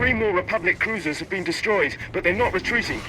3 more Republic cruisers have been destroyed, but they're not retreating.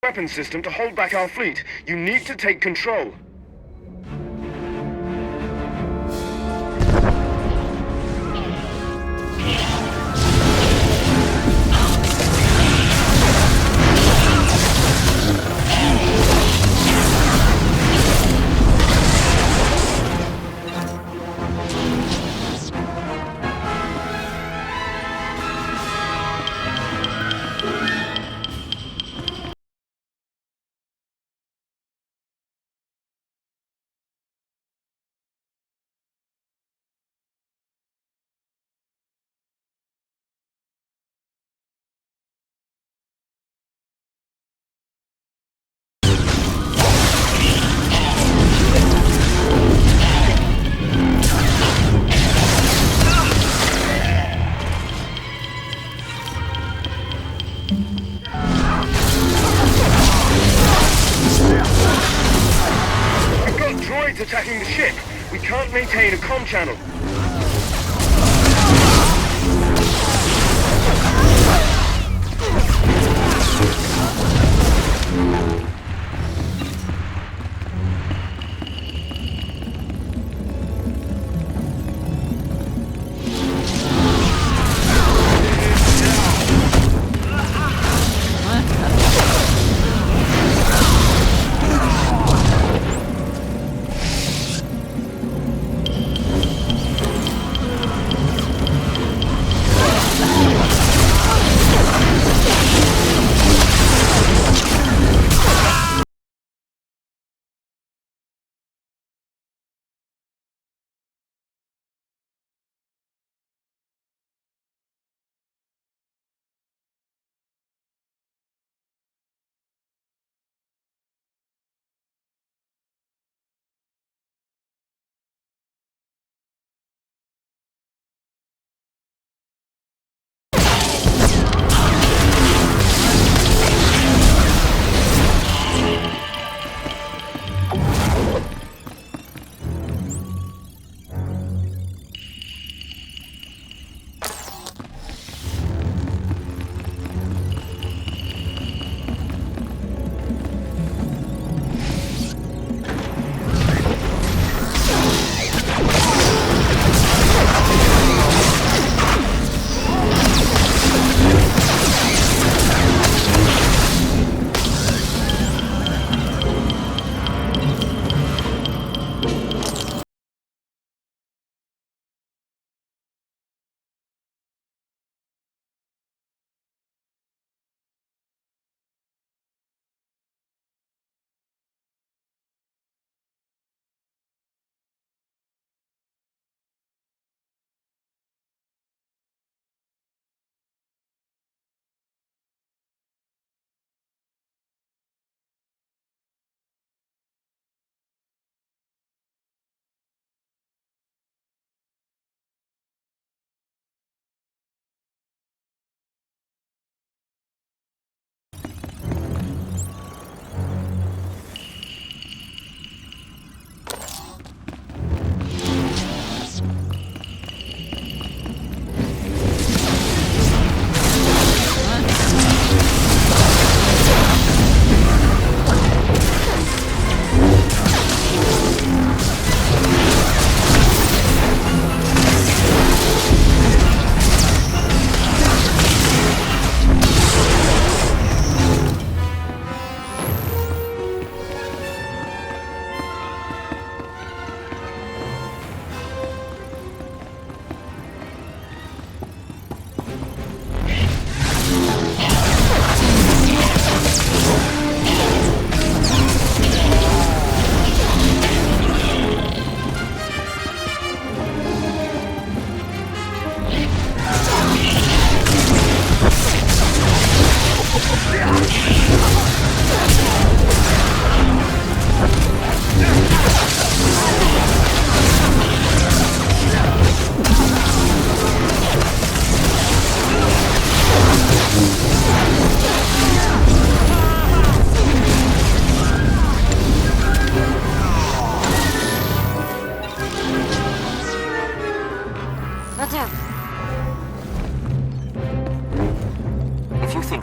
Weapon system to hold back our fleet. You need to take control. Attacking the ship. We can't maintain a comm channel.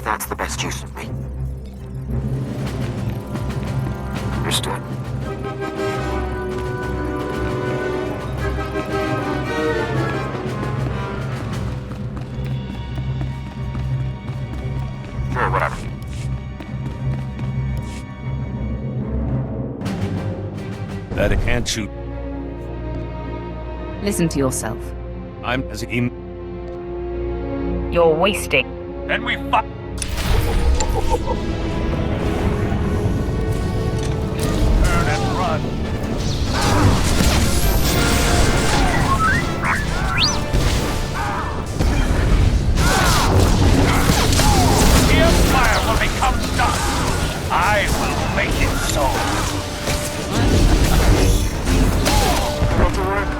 think that's the best use of me. Understood. Sure, whatever. That can't shoot. Listen to yourself. I'm as in. You're wasting. Then we fight. Turn and run. The Empire will become dust. I will make it so. Go to work.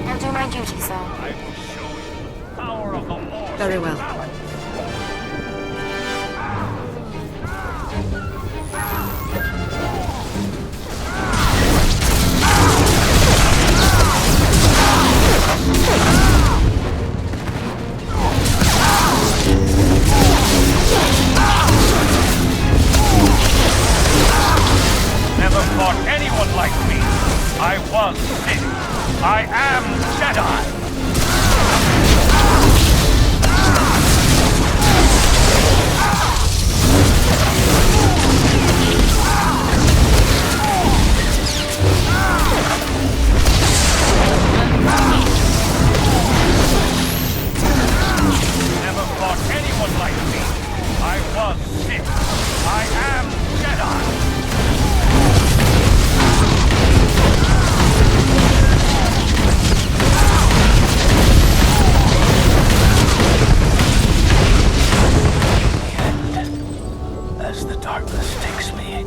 I'll do my duty, sir. I will show you the power of the Force. Very well. Never fought anyone like me. I was Sith. I am Jedi. Never fought anyone like me. I was Sith. I am Jedi. As the darkness takes me,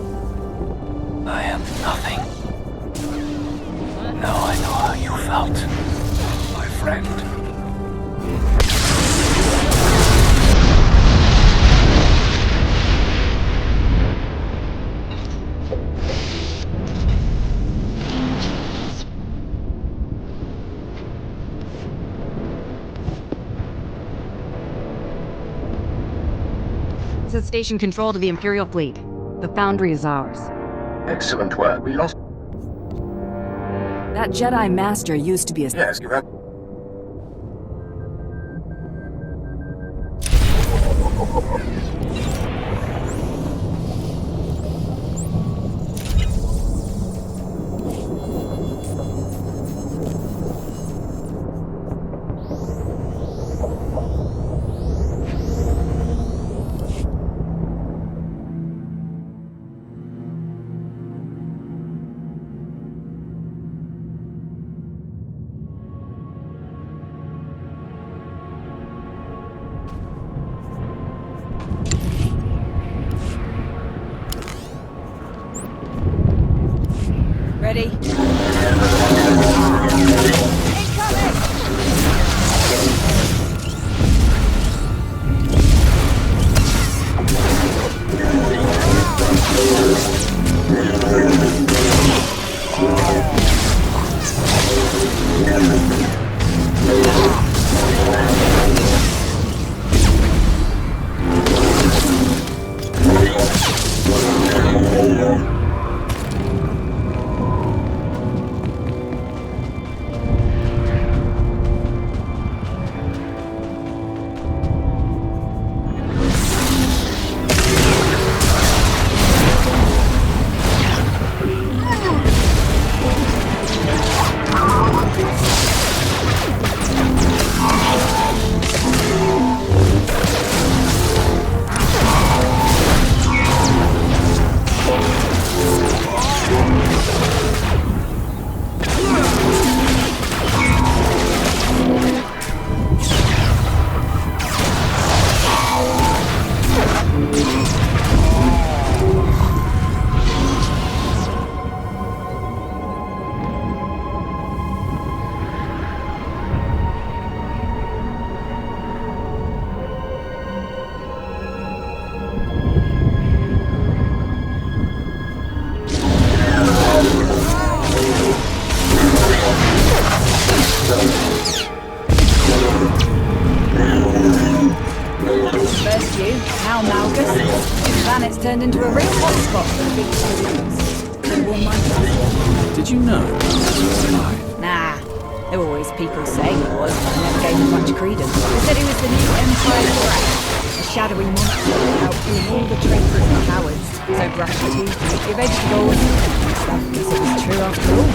I am nothing. Now I know how you felt, my friend. Set station control to the Imperial fleet. The Foundry is ours. Excellent work. We lost. That Jedi Master used to be a... Yes, you have. Ready? turned into a real hotspot for the big saloons. Could have won my place. Did you know he was alive? Nah. There were always people saying he was, but I never gave him much credence. They said he was the new Empire brat, a shadowy monster outdoing all the traitors and cowards. So brush your teeth, eat your vegetables. I guess it was true after all.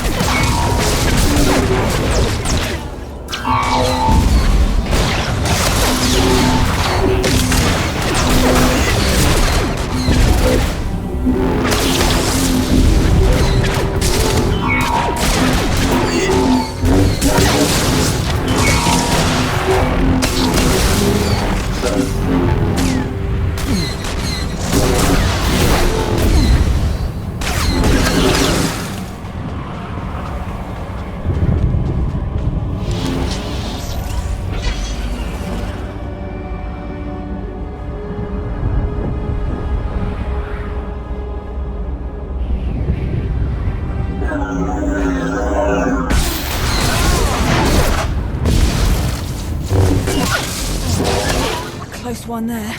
Close one there.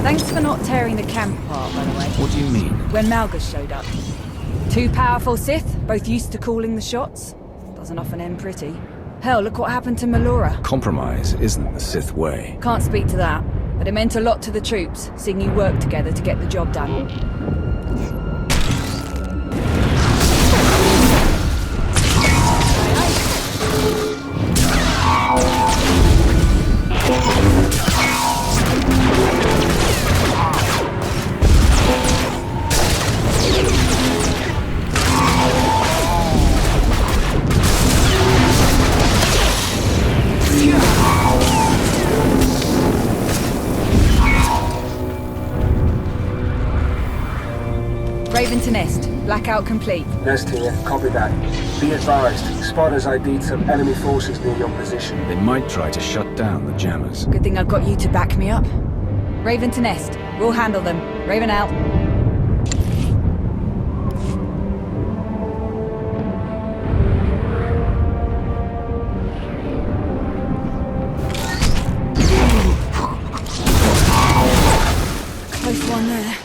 Thanks for not tearing the camp apart, by the way. What do you mean? When Malgus showed up. Two powerful Sith, both used to calling the shots. Doesn't often end pretty. Hell, look what happened to Melora. Compromise isn't the Sith way. Can't speak to that, but it meant a lot to the troops, seeing you work together to get the job done. Nest. Blackout complete. Nest here. Copy that. Be advised. Spotters ID'd some enemy forces near your position. They might try to shut down the jammers. Good thing I've got you to back me up. Raven to Nest. We'll handle them. Raven out. Close one there.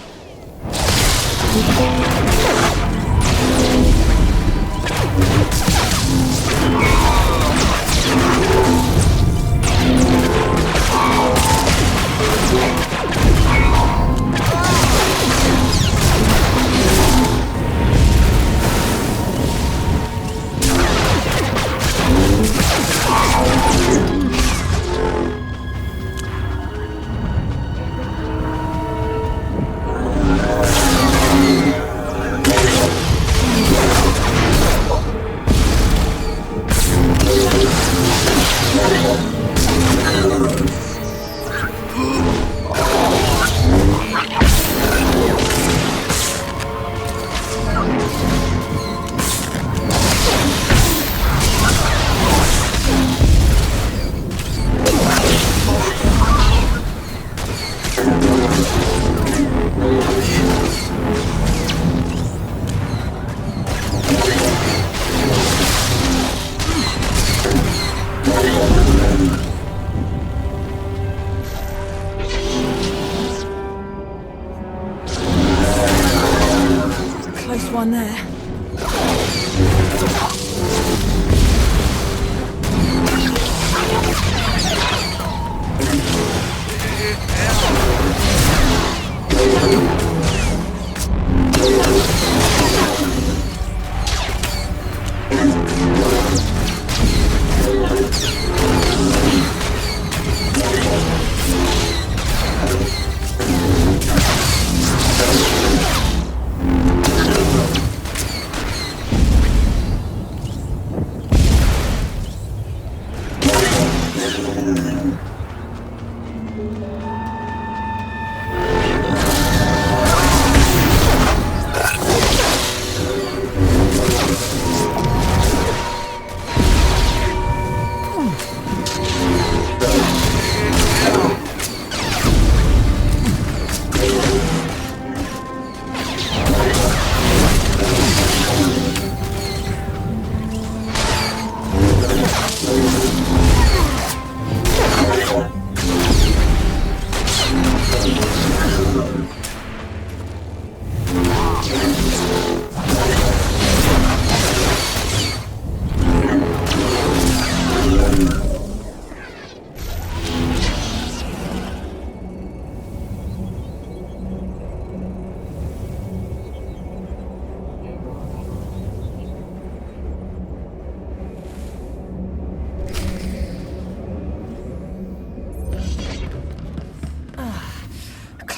One there.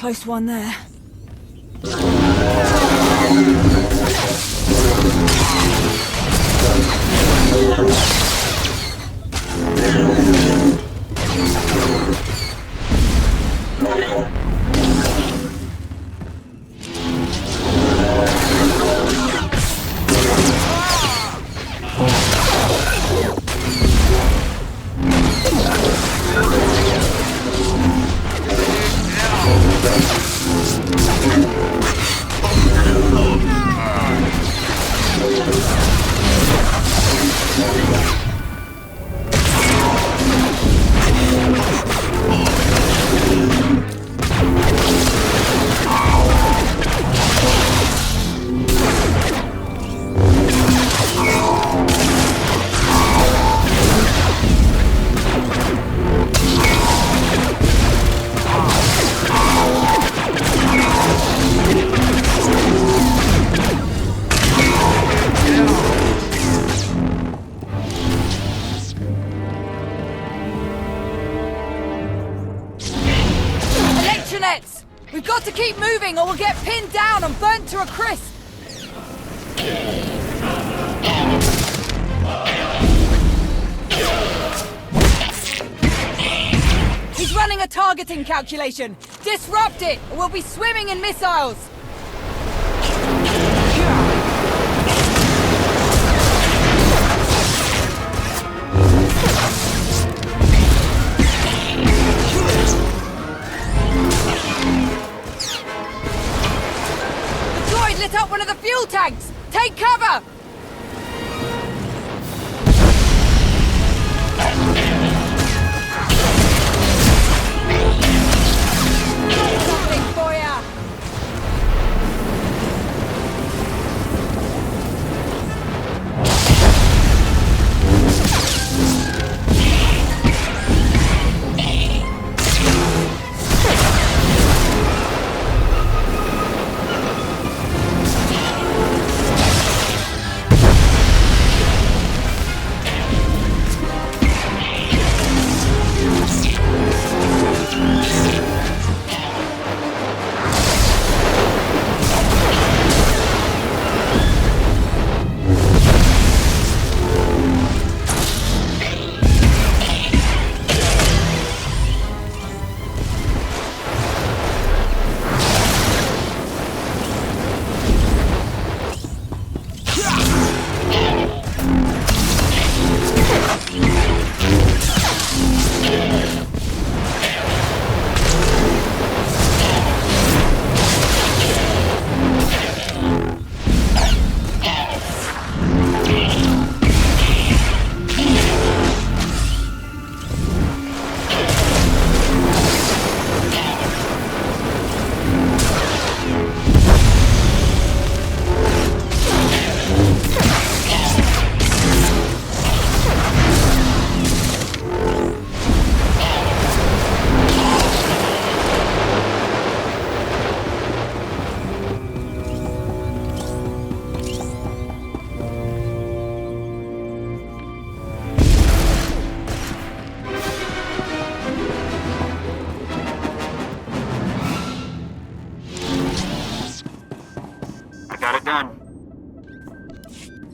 close one there. We've got to keep moving or we'll get pinned down and burnt to a crisp! He's running a targeting calculation! Disrupt it, or we'll be swimming in missiles! Lit up one of the fuel tanks! Take cover! Something for ya!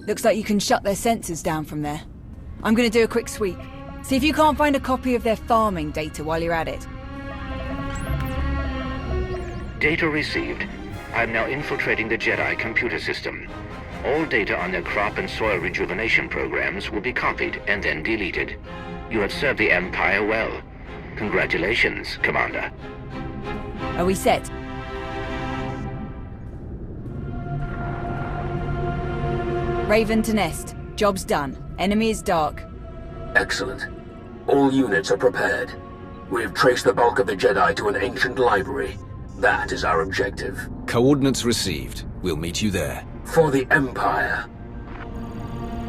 Looks like you can shut their sensors down from there. I'm gonna do a quick sweep. See if you can't find a copy of their farming data while you're at it. Data received. I'm now infiltrating the Jedi computer system. All data on their crop and soil rejuvenation programs will be copied and then deleted. You have served the Empire well. Congratulations, Commander. Are we set? Raven to nest. Job's done. Enemy is dark. Excellent. All units are prepared. We have traced the bulk of the Jedi to an ancient library. That is our objective. Coordinates received. We'll meet you there. For the Empire.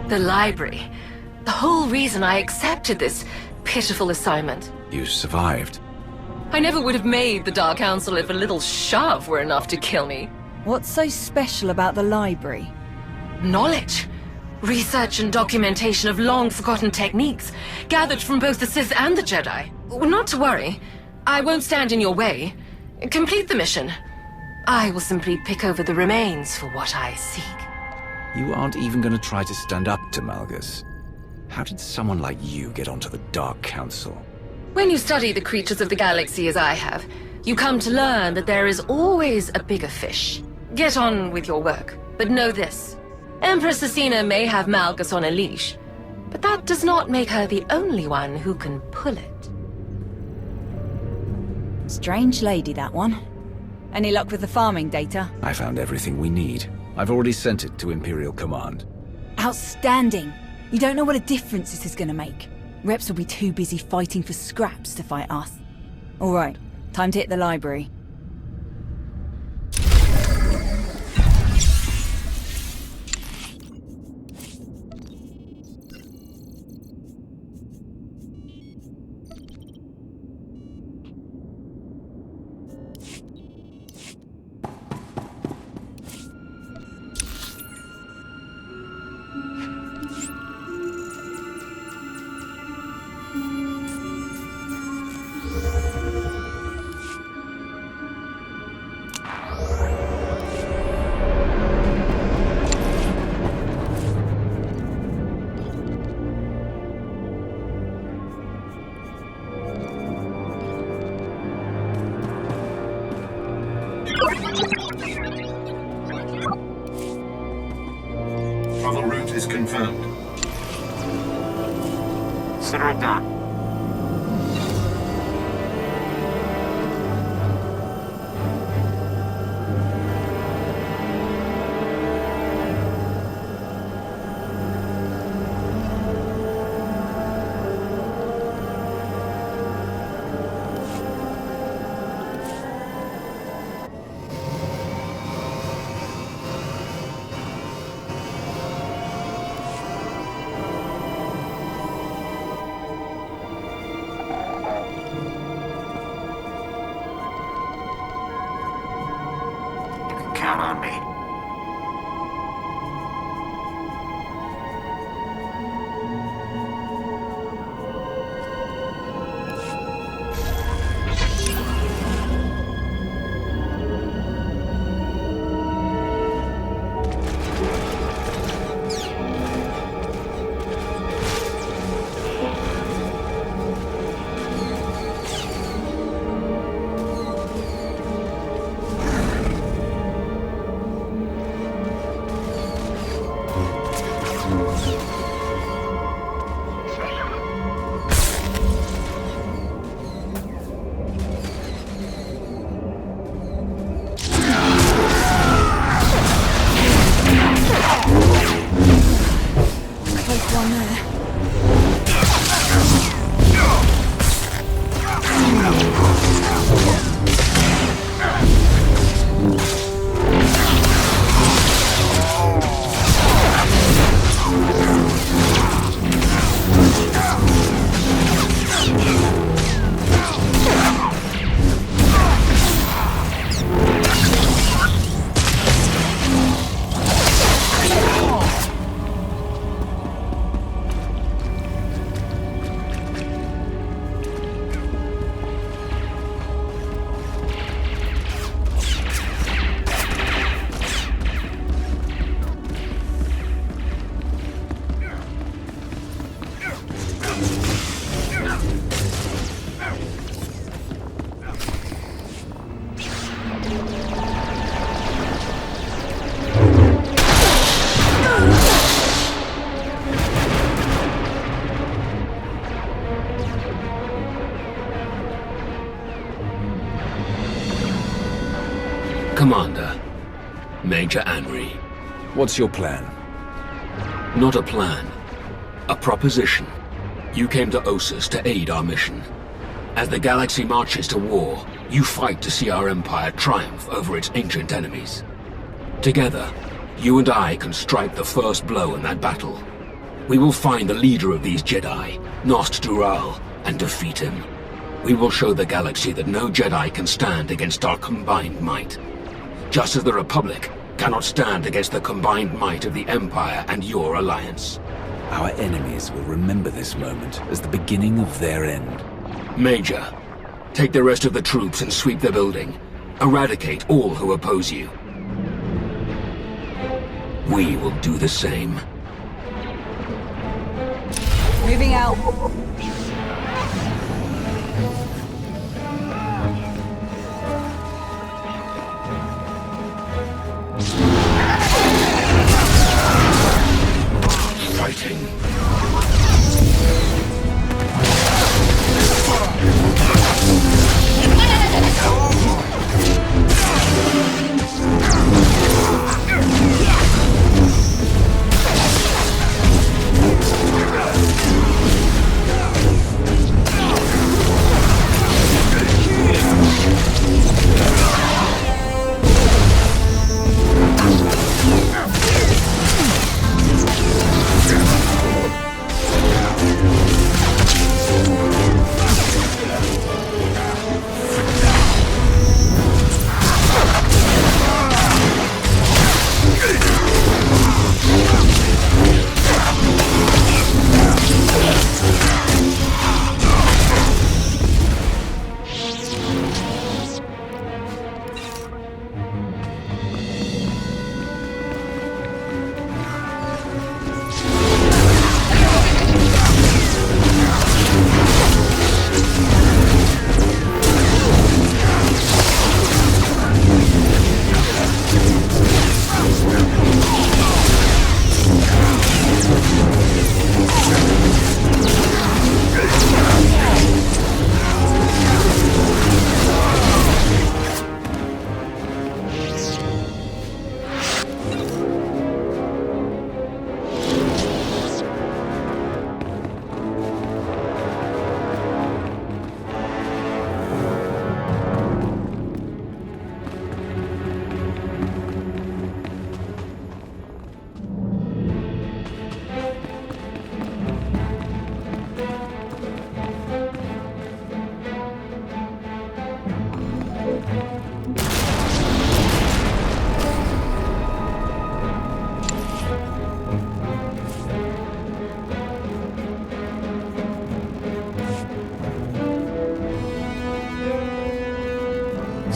The library. The whole reason I accepted this pitiful assignment. You survived. I never would have made the Dark Council if a little shove were enough to kill me. What's so special about the library? Knowledge. Research and documentation of long-forgotten techniques, gathered from both the Sith and the Jedi. Not to worry. I won't stand in your way. Complete the mission. I will simply pick over the remains for what I seek. You aren't even going to try to stand up to Malgus. How did someone like you get onto the Dark Council? When you study the creatures of the galaxy as I have, you come to learn that there is always a bigger fish. Get on with your work, but know this. Empress Asina may have Malgus on a leash, but that does not make her the only one who can pull it. Strange lady, that one. Any luck with the farming data? I found everything we need. I've already sent it to Imperial Command. Outstanding. You don't know what a difference this is going to make. Reps will be too busy fighting for scraps to fight us. All right, time to hit the library. Other route is confirmed. Consider it done. Count on me. Commander, Major Anri. What's your plan? Not a plan. A proposition. You came to Ossus to aid our mission. As the galaxy marches to war, you fight to see our empire triumph over its ancient enemies. Together, you and I can strike the first blow in that battle. We will find the leader of these Jedi, Nost Dural, and defeat him. We will show the galaxy that no Jedi can stand against our combined might. Just as the Republic cannot stand against the combined might of the Empire and your alliance. Our enemies will remember this moment as the beginning of their end. Major, take the rest of the troops and sweep the building. Eradicate all who oppose you. We will do the same. Moving out. Fighting.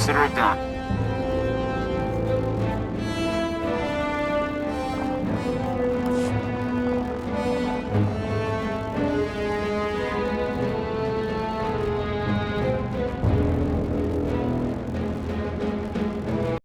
Consider it done.